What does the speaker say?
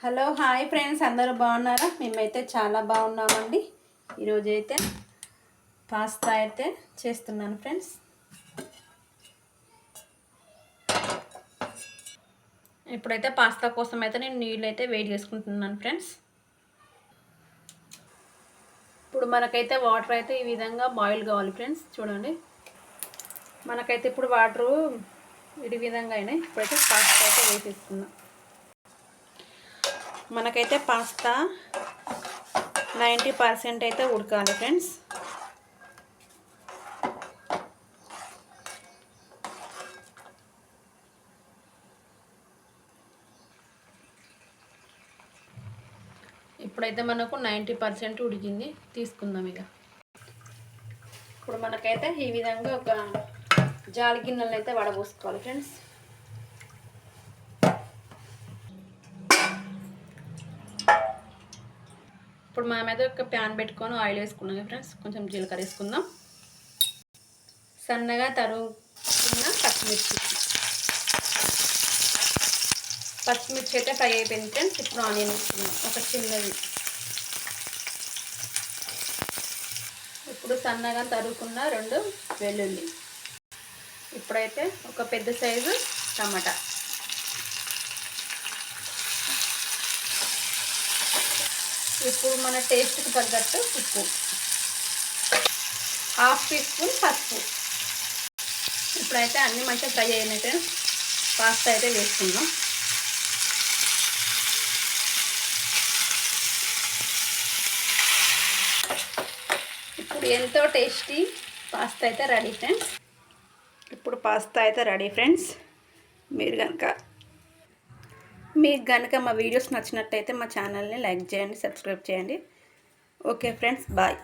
Hello hi friends, అందరూ బాగున్నారా? మేమైతే చాలా బాగున్నామండి. ఈరోజు అయితే పాస్తా అయితే చేస్తున్నాను ఫ్రెండ్స్. ఇప్పుడైతే పాస్తా కోసం అయితే నేను నీళ్ళు అయితే వేడి చేసుకుంటున్నాను ఫ్రెండ్స్. ఇప్పుడు మనకైతే వాటర్ అయితే ఈ విధంగా బాయిల్ కావాలి ఫ్రెండ్స్. చూడండి, మనకైతే ఇప్పుడు వాటరు ఈ విధంగా అయినాయి. ఇప్పుడైతే పాస్తా అయితే వేసేసుకుందాం. మనకైతే పాస్తా 90% అయితే ఉడకాలి ఫ్రెండ్స్. ఇప్పుడైతే మనకు 90% ఉడికింది. తీసుకుందాం ఇక. ఇప్పుడు మనకైతే ఈ విధంగా ఒక జాలి గిన్నెలను అయితే వడబోసుకోవాలి ఫ్రెండ్స్. ఇప్పుడు మనమైతే ఒక ప్యాన్ పెట్టుకొని ఆయిల్ వేసుకున్నాం ఫ్రెండ్స్. కొంచెం జీలకర్ర వేసుకుందాం. సన్నగా తరుగుకున్న పచ్చిమిర్చి అయితే ఫ్రై అయిపోయింది ఫ్రెండ్స్. ఇప్పుడు ఆనియన్ వేసుకుందాం ఒక చిన్నది. ఇప్పుడు సన్నగా తరుగుకున్న 2 వెల్లుల్లి. ఇప్పుడైతే ఒక పెద్ద సైజు టమాటా. ఇప్పుడు మన టేస్ట్కి తగ్గట్టు ఉప్పు, 1/2 టీ స్పూన్ పసుపు. ఇప్పుడైతే అన్నీ మంచిగా ఫ్రై అయినట్టు పాస్తా అయితే వేసుకుందాం. ఇప్పుడు ఎంతో టేస్టీ పాస్తా అయితే రెడీ ఫ్రెండ్స్. ఇప్పుడు పాస్తా అయితే రెడీ ఫ్రెండ్స్. మీకు కనుక మా వీడియోస్ నచ్చినట్టయితే మా ఛానల్ని లైక్ చేయండి, సబ్స్క్రైబ్ చేయండి. Okay friends, bye.